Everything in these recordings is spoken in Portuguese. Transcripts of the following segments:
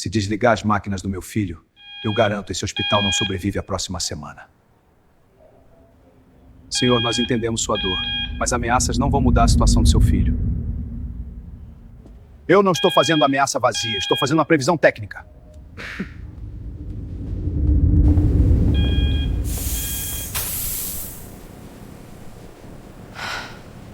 Se desligar as máquinas do meu filho, eu garanto, esse hospital não sobrevive à próxima semana. Senhor, nós entendemos sua dor, mas ameaças não vão mudar a situação do seu filho. Eu não estou fazendo ameaça vazia, estou fazendo uma previsão técnica.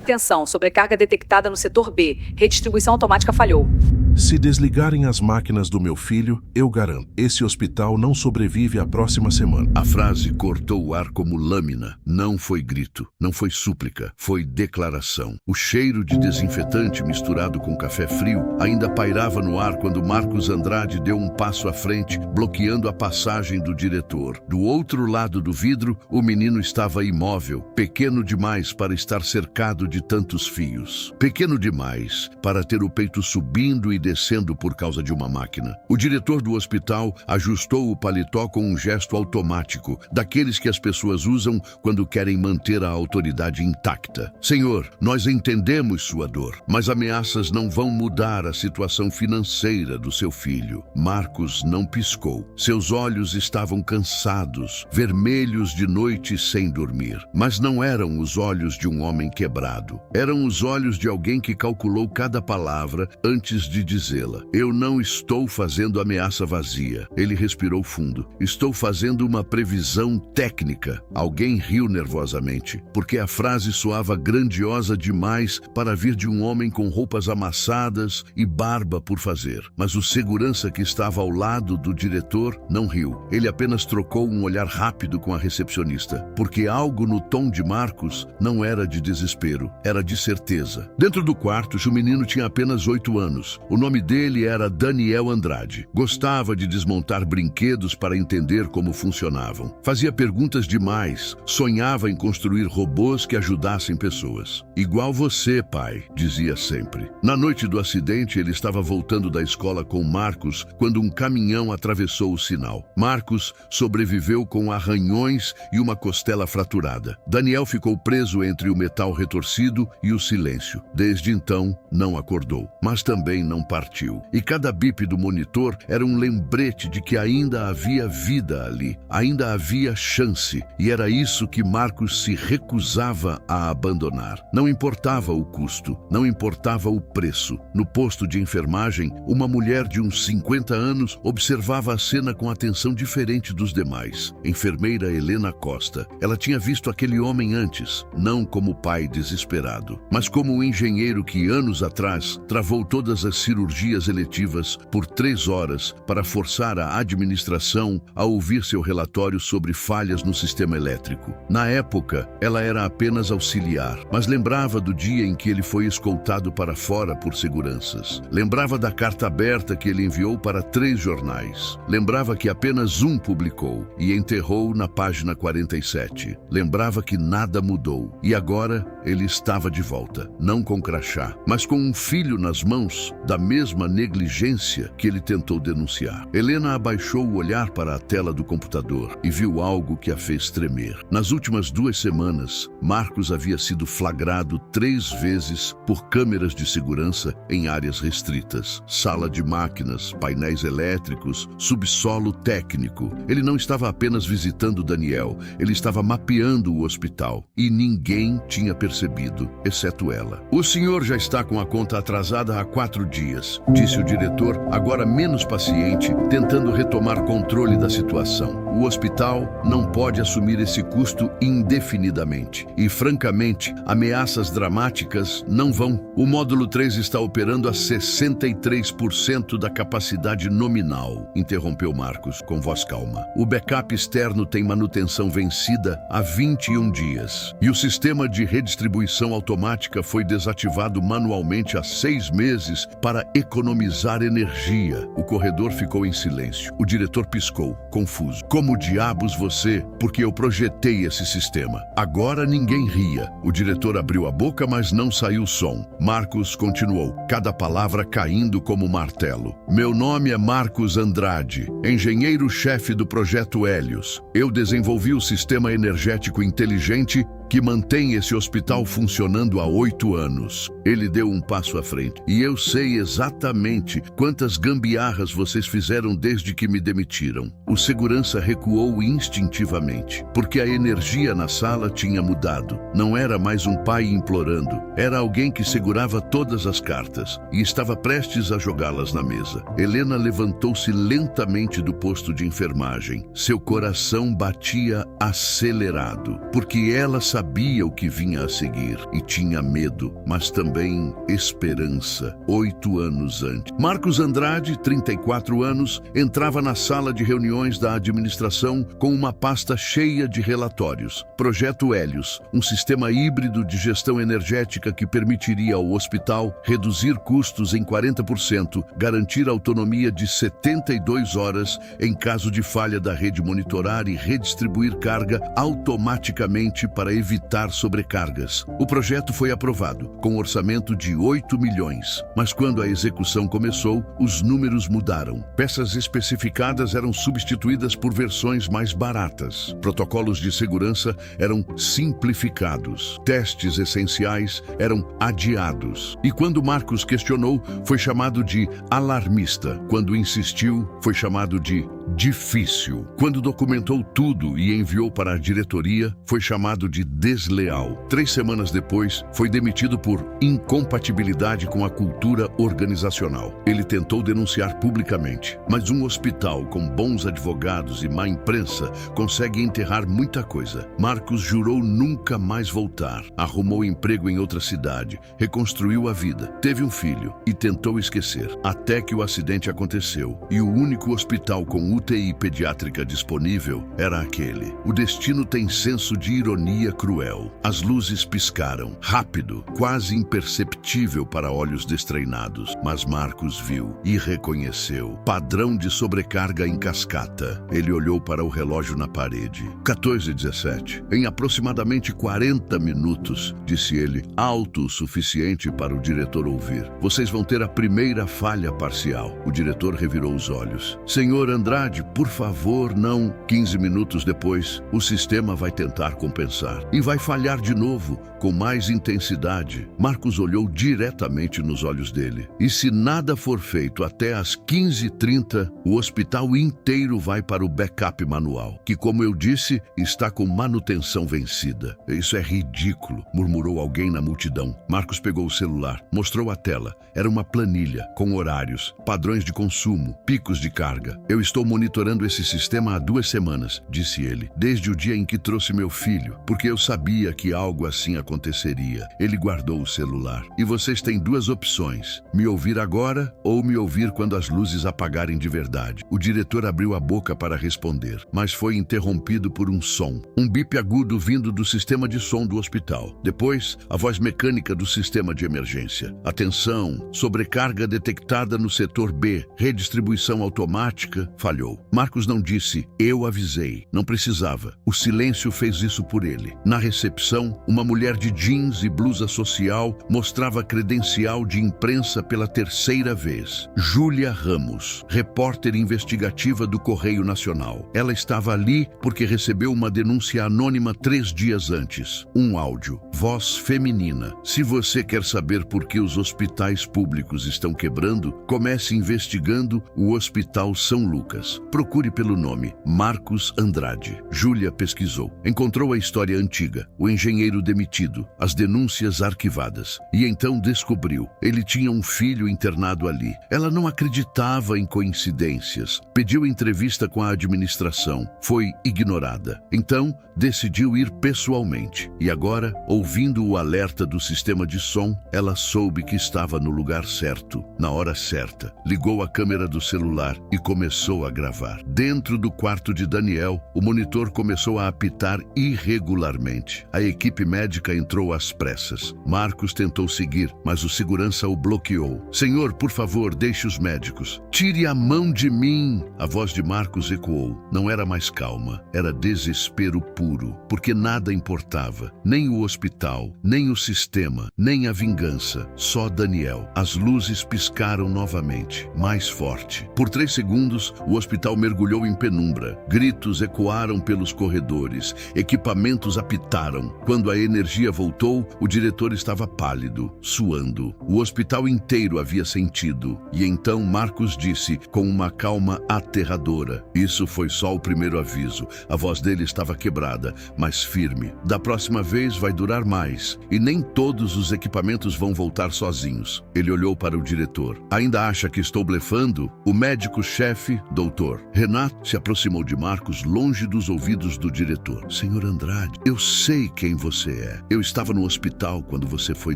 Atenção, sobrecarga detectada no setor B. Redistribuição automática falhou. Se desligarem as máquinas do meu filho, eu garanto, esse hospital não sobrevive à próxima semana. A frase cortou o ar como lâmina. Não foi grito, não foi súplica, foi declaração. O cheiro de desinfetante misturado com café frio ainda pairava no ar quando Marcos Andrade deu um passo à frente, bloqueando a passagem do diretor. Do outro lado do vidro, o menino estava imóvel, pequeno demais para estar cercado de tantos fios. Pequeno demais para ter o peito subindo e descendo por causa de uma máquina. O diretor do hospital ajustou o paletó com um gesto automático, daqueles que as pessoas usam quando querem manter a autoridade intacta. Senhor, nós entendemos sua dor, mas ameaças não vão mudar a situação financeira do seu filho. Marcos não piscou. Seus olhos estavam cansados, vermelhos de noite sem dormir. Mas não eram os olhos de um homem quebrado. Eram os olhos de alguém que calculou cada palavra antes de dizê-la. Eu não estou fazendo ameaça vazia. Ele respirou fundo. Estou fazendo uma previsão técnica. Alguém riu nervosamente, porque a frase soava grandiosa demais para vir de um homem com roupas amassadas e barba por fazer. Mas o segurança que estava ao lado do diretor não riu. Ele apenas trocou um olhar rápido com a recepcionista, porque algo no tom de Marcos não era de desespero, era de certeza. Dentro do quarto, o menino tinha apenas 8 anos. O nome dele era Daniel Andrade. Gostava de desmontar brinquedos para entender como funcionavam. Fazia perguntas demais. Sonhava em construir robôs que ajudassem pessoas. Igual você, pai, dizia sempre. Na noite do acidente, ele estava voltando da escola com Marcos quando um caminhão atravessou o sinal. Marcos sobreviveu com arranhões e uma costela fraturada. Daniel ficou preso entre o metal retorcido e o silêncio. Desde então, não acordou, mas também não partiu. E cada bip do monitor era um lembrete de que ainda havia vida ali, ainda havia chance, e era isso que Marcos se recusava a abandonar. Não importava o custo, não importava o preço. No posto de enfermagem, uma mulher de uns 50 anos observava a cena com atenção diferente dos demais. Enfermeira Helena Costa. Ela tinha visto aquele homem antes, não como pai desesperado, mas como um engenheiro que anos atrás travou todas as cirurgias eletivas por 3 horas para forçar a administração a ouvir seu relatório sobre falhas no sistema elétrico. Na época, ela era apenas auxiliar, mas lembrava do dia em que ele foi escoltado para fora por seguranças. Lembrava da carta aberta que ele enviou para 3 jornais. Lembrava que apenas um publicou e enterrou na página 47. Lembrava que nada mudou e agora ele estava de volta, não com crachá, mas com um filho nas mãos da mesma negligência que ele tentou denunciar. Helena abaixou o olhar para a tela do computador e viu algo que a fez tremer. Nas últimas 2 semanas, Marcos havia sido flagrado 3 vezes por câmeras de segurança em áreas restritas. Sala de máquinas, painéis elétricos, subsolo técnico. Ele não estava apenas visitando Daniel, ele estava mapeando o hospital e ninguém tinha percebido, exceto ela. O senhor já está com a conta atrasada há 4 dias, disse o diretor, agora menos paciente, tentando retomar controle da situação. O hospital não pode assumir esse custo indefinidamente. E, francamente, ameaças dramáticas não vão. O módulo 3 está operando a 63% da capacidade nominal, interrompeu Marcos com voz calma. O backup externo tem manutenção vencida há 21 dias. E o sistema de redistribuição automática foi desativado manualmente há 6 meses para economizar energia. O corredor ficou em silêncio. O diretor piscou, confuso. Como diabos você? Porque eu projetei esse sistema. Agora ninguém ria. O diretor abriu a boca, mas não saiu som. Marcos continuou, cada palavra caindo como martelo. Meu nome é Marcos Andrade, engenheiro-chefe do projeto Hélios. Eu desenvolvi o sistema energético inteligente que mantém esse hospital funcionando há 8 anos. Ele deu um passo à frente. E eu sei exatamente quantas gambiarras vocês fizeram desde que me demitiram. O segurança recuou instintivamente, porque a energia na sala tinha mudado. Não era mais um pai implorando. Era alguém que segurava todas as cartas e estava prestes a jogá-las na mesa. Helena levantou-se lentamente do posto de enfermagem. Seu coração batia acelerado, porque ela sabia o que vinha a seguir e tinha medo, mas também esperança. 8 anos antes. Marcos Andrade, 34 anos, entrava na sala de reuniões da administração com uma pasta cheia de relatórios. Projeto Hélios, um sistema híbrido de gestão energética que permitiria ao hospital reduzir custos em 40%, garantir autonomia de 72 horas em caso de falha da rede, monitorar e redistribuir carga automaticamente para evitar sobrecargas. O projeto foi aprovado, com um orçamento de 8 milhões. Mas quando a execução começou, os números mudaram. Peças especificadas eram substituídas por versões mais baratas. Protocolos de segurança eram simplificados. Testes essenciais eram adiados. E quando Marcos questionou, foi chamado de alarmista. Quando insistiu, foi chamado de difícil. Quando documentou tudo e enviou para a diretoria, foi chamado de desleal. 3 semanas depois, foi demitido por incompatibilidade com a cultura organizacional. Ele tentou denunciar publicamente, mas um hospital com bons advogados e má imprensa consegue enterrar muita coisa. Marcos jurou nunca mais voltar. Arrumou emprego em outra cidade, reconstruiu a vida, teve um filho e tentou esquecer. Até que o acidente aconteceu e o único hospital com UTI pediátrica disponível era aquele. O destino tem senso de ironia cruel. As luzes piscaram, rápido, quase imperceptível para olhos destreinados. Mas Marcos viu e reconheceu. Padrão de sobrecarga em cascata. Ele olhou para o relógio na parede. 14h17. Em aproximadamente 40 minutos, disse ele, alto o suficiente para o diretor ouvir. Vocês vão ter a primeira falha parcial. O diretor revirou os olhos. Senhor Andrade, por favor, não. 15 minutos depois, o sistema vai tentar compensar. E vai falhar de novo, com mais intensidade. Marcos olhou diretamente nos olhos dele. E se nada for feito até às 15h30, o hospital inteiro vai para o backup manual, que, como eu disse, está com manutenção vencida. Isso é ridículo, murmurou alguém na multidão. Marcos pegou o celular, mostrou a tela. Era uma planilha, com horários, padrões de consumo, picos de carga. Eu estou monitorando esse sistema há 2 semanas, disse ele, desde o dia em que trouxe meu filho, porque eu sabia que algo assim aconteceria. Ele guardou o celular. E vocês têm 2 opções, me ouvir agora ou me ouvir quando as luzes apagarem de verdade. O diretor abriu a boca para responder, mas foi interrompido por um som, um bip agudo vindo do sistema de som do hospital. Depois, a voz mecânica do sistema de emergência. Atenção, sobrecarga detectada no setor B, redistribuição automática, falhou. Marcos não disse, eu avisei. Não precisava. O silêncio fez isso por ele. Na recepção, uma mulher de jeans e blusa social mostrava credencial de imprensa pela 3ª vez. Júlia Ramos, repórter investigativa do Correio Nacional. Ela estava ali porque recebeu uma denúncia anônima 3 dias antes. Um áudio. Voz feminina. Se você quer saber por que os hospitais públicos estão quebrando, comece investigando o Hospital São Lucas. Procure pelo nome, Marcos Andrade. Júlia pesquisou. Encontrou a história antiga, o engenheiro demitido, as denúncias arquivadas. E então descobriu. Ele tinha um filho internado ali. Ela não acreditava em coincidências. Pediu entrevista com a administração. Foi ignorada. Então, decidiu ir pessoalmente. E agora, ouvindo o alerta do sistema de som, ela soube que estava no lugar certo, na hora certa. Ligou a câmera do celular e começou a gravar. Dentro do quarto de Daniel, o monitor começou a apitar irregularmente. A equipe médica entrou às pressas. Marcos tentou seguir, mas o segurança o bloqueou. Senhor, por favor, deixe os médicos. Tire a mão de mim! A voz de Marcos ecoou. Não era mais calma, era desespero puro, porque nada importava. Nem o hospital, nem o sistema, nem a vingança. Só Daniel. As luzes piscaram novamente, mais forte. Por 3 segundos, o hospital hospital mergulhou em penumbra. Gritos ecoaram pelos corredores. Equipamentos apitaram. Quando a energia voltou, o diretor estava pálido, suando. O hospital inteiro havia sentido. E então Marcus disse, com uma calma aterradora: "Isso foi só o primeiro aviso." A voz dele estava quebrada, mas firme. "Da próxima vez vai durar mais. E nem todos os equipamentos vão voltar sozinhos." Ele olhou para o diretor. "Ainda acha que estou blefando?" O médico-chefe, doutor Renato, se aproximou de Marcus, longe dos ouvidos do diretor. "Senhor Andrade, eu sei quem você é. Eu estava no hospital quando você foi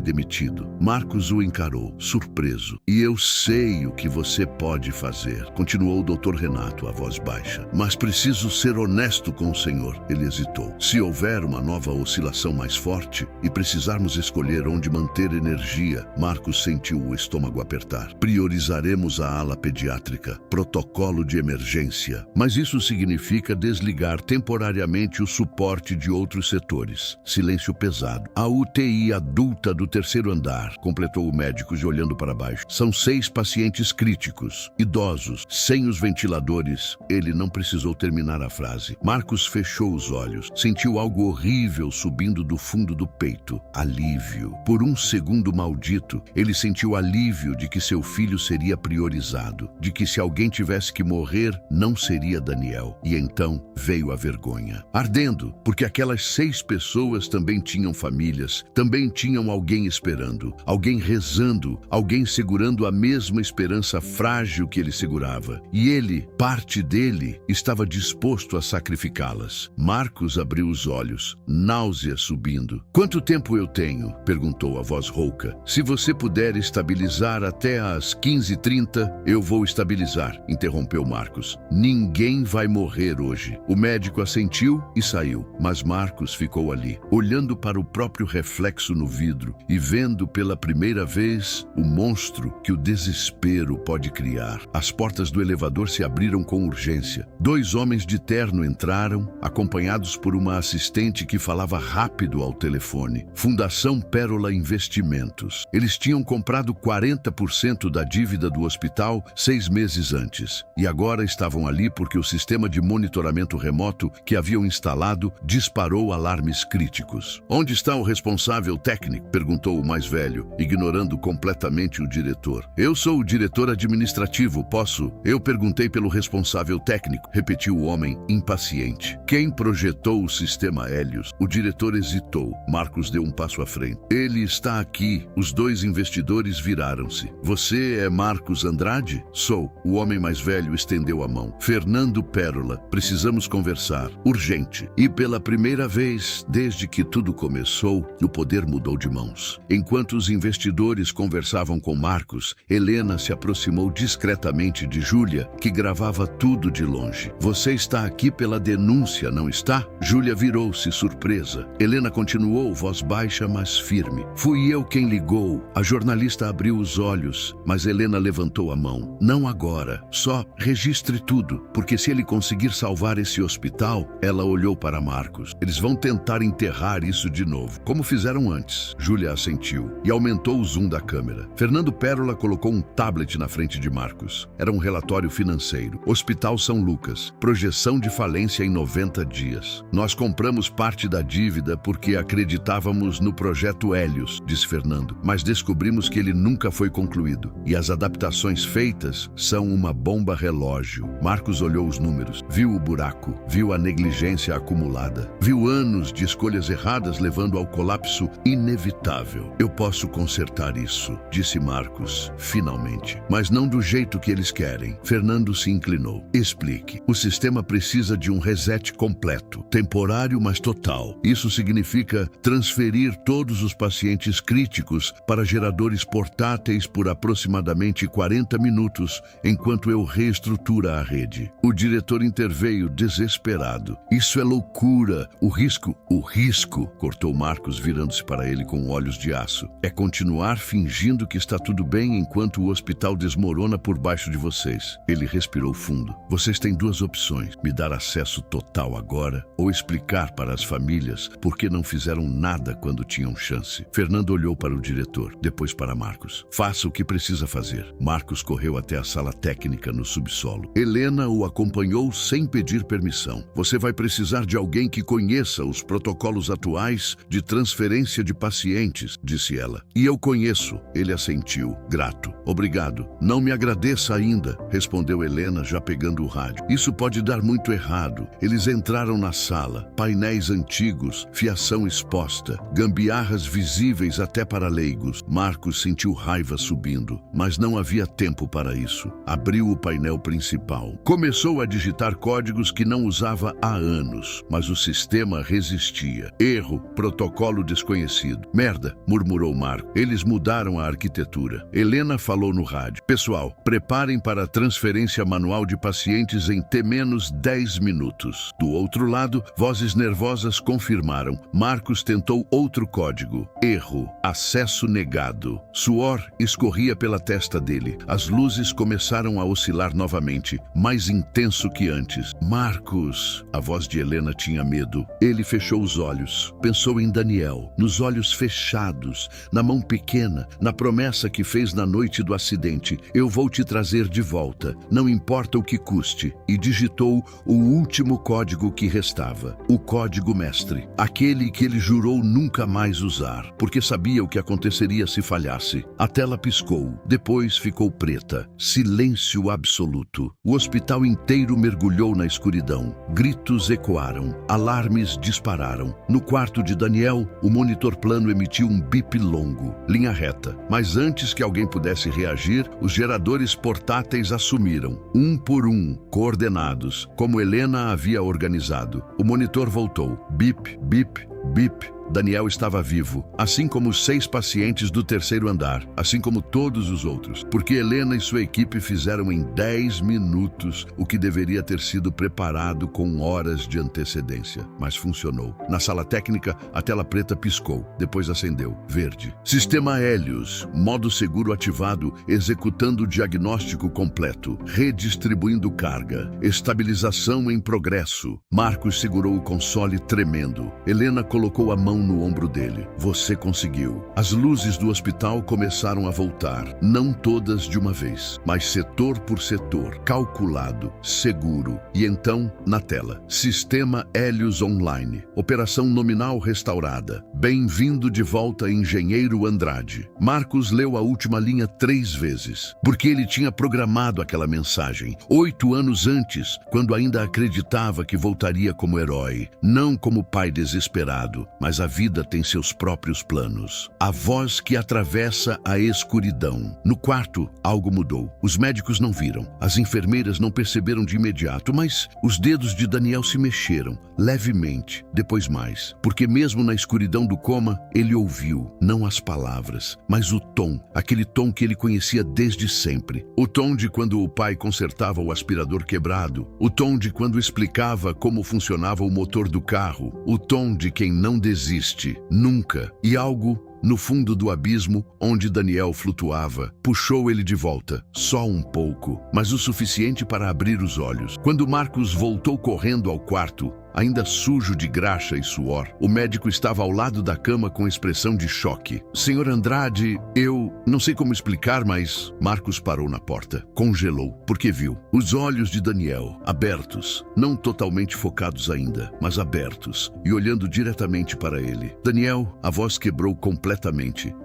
demitido." Marcus o encarou, surpreso. "E eu sei o que você pode fazer", continuou o doutor Renato, a voz baixa. "Mas preciso ser honesto com o senhor." Ele hesitou. "Se houver uma nova oscilação mais forte e precisarmos escolher onde manter energia..." Marcus sentiu o estômago apertar. "Priorizaremos a ala pediátrica. Protocolo de emergência. Mas isso significa desligar temporariamente o suporte de outros setores." Silêncio pesado. "A UTI adulta do 3º andar", completou o médico, olhando para baixo. "São 6 pacientes críticos, idosos, sem os ventiladores." Ele não precisou terminar a frase. Marcus fechou os olhos. Sentiu algo horrível subindo do fundo do peito. Alívio. Por um segundo maldito, ele sentiu alívio de que seu filho seria priorizado, de que se alguém tivesse que morrer, não seria Daniel. E então veio a vergonha. Ardendo, porque aquelas 6 pessoas também tinham famílias, também tinham alguém esperando, alguém rezando, alguém segurando a mesma esperança frágil que ele segurava. E ele, parte dele, estava disposto a sacrificá-las. Marcus abriu os olhos, náusea subindo. "Quanto tempo eu tenho?" perguntou a voz rouca. "Se você puder estabilizar até às 15h30, eu vou estabilizar", interrompeu Marcus. "Ninguém vai morrer hoje." O médico assentiu e saiu, mas Marcus ficou ali, olhando para o próprio reflexo no vidro e vendo pela primeira vez o monstro que o desespero pode criar. As portas do elevador se abriram com urgência. 2 homens de terno entraram, acompanhados por uma assistente que falava rápido ao telefone. Fundação Pérola Investimentos. Eles tinham comprado 40% da dívida do hospital 6 meses antes. E agora estavam ali porque o sistema de monitoramento remoto que haviam instalado disparou alarmes críticos. "Onde está o responsável técnico?" perguntou o mais velho, ignorando completamente o diretor. "Eu sou o diretor administrativo, posso?" "Eu perguntei pelo responsável técnico", repetiu o homem, impaciente. "Quem projetou o sistema Hélios?" O diretor hesitou. Marcus deu um passo à frente. "Ele está aqui." Os 2 investidores viraram-se. "Você é Marcus Andrade?" "Sou." O homem mais velho estendeu a mão. "Fernando Pérola, precisamos conversar. Urgente." E pela primeira vez, desde que tudo começou, o poder mudou de mãos. Enquanto os investidores conversavam com Marcus, Helena se aproximou discretamente de Júlia, que gravava tudo de longe. "Você está aqui pela denúncia, não está?" Júlia virou-se, surpresa. Helena continuou, voz baixa, mas firme. "Fui eu quem ligou." A jornalista abriu os olhos, mas Helena levantou a mão. "Não agora. Só registre tudo, porque se ele conseguir salvar esse hospital..." Ela olhou para Marcus. "Eles vão tentar enterrar isso de novo, como fizeram antes." Júlia assentiu e aumentou o zoom da câmera. Fernando Pérola colocou um tablet na frente de Marcus. Era um relatório financeiro. Hospital São Lucas. Projeção de falência em 90 dias. "Nós compramos parte da dívida porque acreditávamos no projeto Hélios", disse Fernando, "mas descobrimos que ele nunca foi concluído. E as adaptações feitas são uma bomba relógio." Marcus olhou os números. Viu o buraco. Viu a negligência acumulada. Viu anos de escolhas erradas levando ao colapso inevitável. "Eu posso consertar isso", disse Marcus, finalmente. "Mas não do jeito que eles querem." Fernando se inclinou. "Explique." "O sistema precisa de um reset completo. Temporário, mas total. Isso significa transferir todos os pacientes críticos para geradores portáteis por aproximadamente 40 minutos, enquanto eu reestrutura a rede." O diretor interveio, desesperado. "Isso é loucura. O risco, cortou Marcus, virando-se para ele com olhos de aço, "é continuar fingindo que está tudo bem enquanto o hospital desmorona por baixo de vocês." Ele respirou fundo. "Vocês têm 2 opções. Me dar acesso total agora ou explicar para as famílias por que não fizeram nada nada quando tinham chance. Fernando olhou para o diretor, depois para Marcos. Faça o que precisa fazer. Marcos correu até a sala técnica no subsolo. Helena o acompanhou sem pedir permissão. Você vai precisar de alguém que conheça os protocolos atuais de transferência de pacientes, disse ela. E eu conheço. Ele assentiu, grato. Obrigado. Não me agradeça ainda, respondeu Helena, já pegando o rádio. Isso pode dar muito errado. Eles entraram na sala. Painéis antigos, fiação exposta, gambiarras visíveis até para leigos. Marcos sentiu raiva subindo, mas não havia tempo para isso. Abriu o painel principal. Começou a digitar códigos que não usava há anos, mas o sistema resistia. Erro, protocolo desconhecido. Merda, murmurou Marco. Eles mudaram a arquitetura. Helena falou no rádio. Pessoal, preparem para a transferência manual de pacientes em T-10 minutos. Do outro lado, vozes nervosas confirmaram. Marcos tentou outro código. Erro. Acesso negado. Suor escorria pela testa dele. As luzes começaram a oscilar novamente, mais intenso que antes. Marcos! A voz de Helena tinha medo. Ele fechou os olhos. Pensou em Daniel, nos olhos fechados, na mão pequena, na promessa que fez na noite do acidente. Eu vou te trazer de volta, não importa o que custe. E digitou o último código que restava. O código mestre. Aquele que ele jurou nunca mais usar, porque sabia o que aconteceria se falhasse. A tela piscou, depois ficou preta. Silêncio absoluto. O hospital inteiro mergulhou na escuridão. Gritos ecoaram. Alarmes dispararam. No quarto de Daniel, o monitor plano emitiu um bip longo. Linha reta. Mas antes que alguém pudesse reagir, os geradores portáteis assumiram. Um por um, coordenados, como Helena havia organizado. O monitor voltou. Bip, bip, bip. Daniel estava vivo, assim como os 6 pacientes do terceiro andar, assim como todos os outros, porque Helena e sua equipe fizeram em 10 minutos o que deveria ter sido preparado com horas de antecedência. Mas funcionou. Na sala técnica, a tela preta piscou, depois acendeu, verde. Sistema Hélios, modo seguro ativado, executando o diagnóstico completo, redistribuindo carga, estabilização em progresso. Marcos segurou o console tremendo. Helena colocou a mão no ombro dele. Você conseguiu. As luzes do hospital começaram a voltar. Não todas de uma vez, mas setor por setor, calculado, seguro. E então, na tela, Sistema Hélios Online. Operação nominal restaurada. Bem-vindo de volta, Engenheiro Andrade. Marcos leu a última linha 3 vezes, porque ele tinha programado aquela mensagem 8 anos antes, quando ainda acreditava que voltaria como herói, não como pai desesperado, mas a vida tem seus próprios planos. A voz que atravessa a escuridão. No quarto, algo mudou. Os médicos não viram. As enfermeiras não perceberam de imediato, mas os dedos de Daniel se mexeram, levemente, depois mais. Porque mesmo na escuridão do coma, ele ouviu, não as palavras, mas o tom, aquele tom que ele conhecia desde sempre. O tom de quando o pai consertava o aspirador quebrado. O tom de quando explicava como funcionava o motor do carro. O tom de quem não desiste, nunca. E algo no fundo do abismo, onde Daniel flutuava, puxou ele de volta, só um pouco, mas o suficiente para abrir os olhos. Quando Marcos voltou correndo ao quarto, ainda sujo de graxa e suor, o médico estava ao lado da cama com expressão de choque. Senhor Andrade, eu não sei como explicar, mas... Marcos parou na porta, congelou, porque viu os olhos de Daniel, abertos, não totalmente focados ainda, mas abertos, e olhando diretamente para ele. Daniel, a voz quebrou completamente.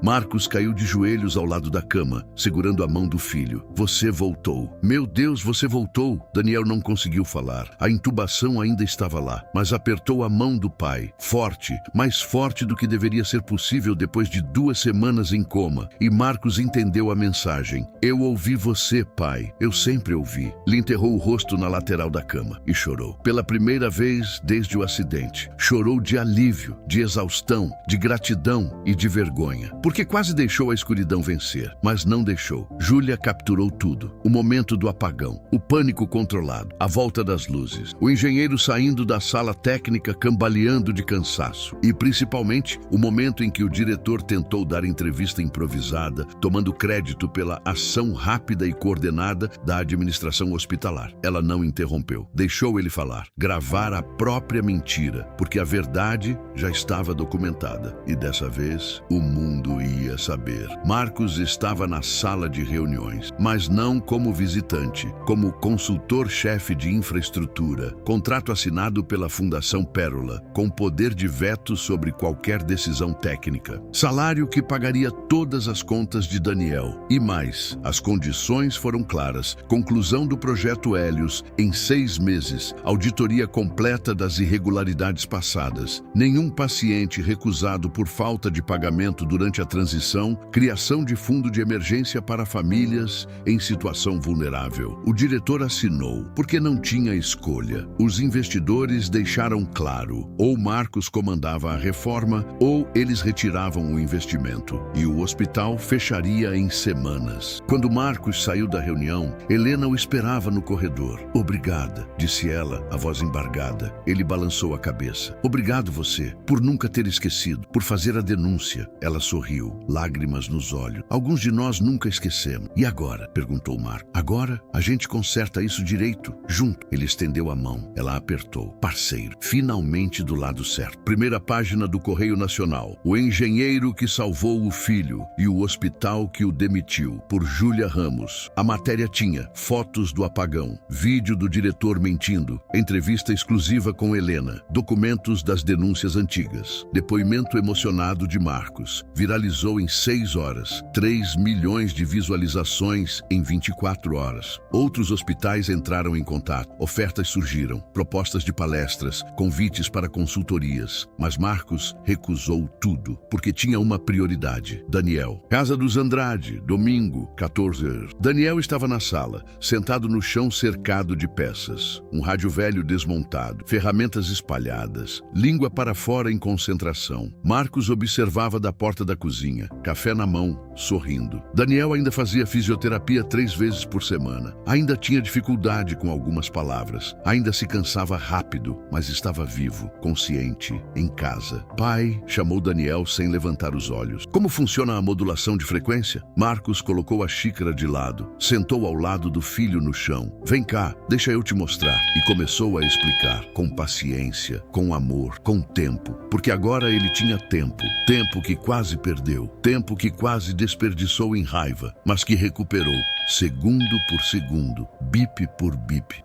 Marcos caiu de joelhos ao lado da cama, segurando a mão do filho. Você voltou. Meu Deus, você voltou. Daniel não conseguiu falar. A intubação ainda estava lá, mas apertou a mão do pai, forte, mais forte do que deveria ser possível depois de 2 semanas em coma. E Marcos entendeu a mensagem. Eu ouvi você, pai. Eu sempre ouvi. Ele enterrou o rosto na lateral da cama e chorou. Pela primeira vez desde o acidente. Chorou de alívio, de exaustão, de gratidão e de vergonha. Porque quase deixou a escuridão vencer, mas não deixou. Júlia capturou tudo. O momento do apagão, o pânico controlado, a volta das luzes, o engenheiro saindo da sala técnica cambaleando de cansaço. E, principalmente, o momento em que o diretor tentou dar entrevista improvisada, tomando crédito pela ação rápida e coordenada da administração hospitalar. Ela não interrompeu. Deixou ele falar, gravar a própria mentira, porque a verdade já estava documentada. E dessa vez, o mundo ia saber. Marcos estava na sala de reuniões, mas não como visitante, como consultor-chefe de infraestrutura, contrato assinado pela Fundação Pérola, com poder de veto sobre qualquer decisão técnica. Salário que pagaria todas as contas de Daniel. E mais, as condições foram claras. Conclusão do projeto Hélios em 6 meses, auditoria completa das irregularidades passadas, nenhum paciente recusado por falta de pagamento durante a transição, criação de fundo de emergência para famílias em situação vulnerável. O diretor assinou, porque não tinha escolha. Os investidores deixaram claro, ou Marcos comandava a reforma, ou eles retiravam o investimento. E o hospital fecharia em semanas. Quando Marcos saiu da reunião, Helena o esperava no corredor. Obrigada, disse ela, a voz embargada. Ele balançou a cabeça. Obrigado você, por nunca ter esquecido, por fazer a denúncia. Ela sorriu, lágrimas nos olhos. Alguns de nós nunca esquecemos. E agora? Perguntou Marcos. Agora, a gente conserta isso direito, junto. Ele estendeu a mão. Ela apertou. Parceiro. Finalmente do lado certo. Primeira página do Correio Nacional. O engenheiro que salvou o filho e o hospital que o demitiu. Por Júlia Ramos. A matéria tinha fotos do apagão, vídeo do diretor mentindo, entrevista exclusiva com Helena, documentos das denúncias antigas, depoimento emocionado de Marcos. Viralizou em 6 horas, 3 milhões de visualizações em 24 horas. Outros hospitais entraram em contato, ofertas surgiram, propostas de palestras, convites para consultorias. Mas Marcos recusou tudo, porque tinha uma prioridade. Daniel. Casa dos Andrade, domingo, 14 horas. Daniel estava na sala, sentado no chão cercado de peças. Um rádio velho desmontado, ferramentas espalhadas, língua para fora em concentração. Marcos observava da porta da cozinha, café na mão, sorrindo. Daniel ainda fazia fisioterapia 3 vezes por semana. Ainda tinha dificuldade com algumas palavras. Ainda se cansava rápido, mas estava vivo, consciente, em casa. Pai, chamou Daniel sem levantar os olhos. Como funciona a modulação de frequência? Marcos colocou a xícara de lado, sentou ao lado do filho no chão. Vem cá, deixa eu te mostrar. E começou a explicar, com paciência, com amor, com tempo. Porque agora ele tinha tempo. Tempo que quase perdeu. Tempo que quase desperdiçou em raiva, mas que recuperou, segundo por segundo, bip por bip.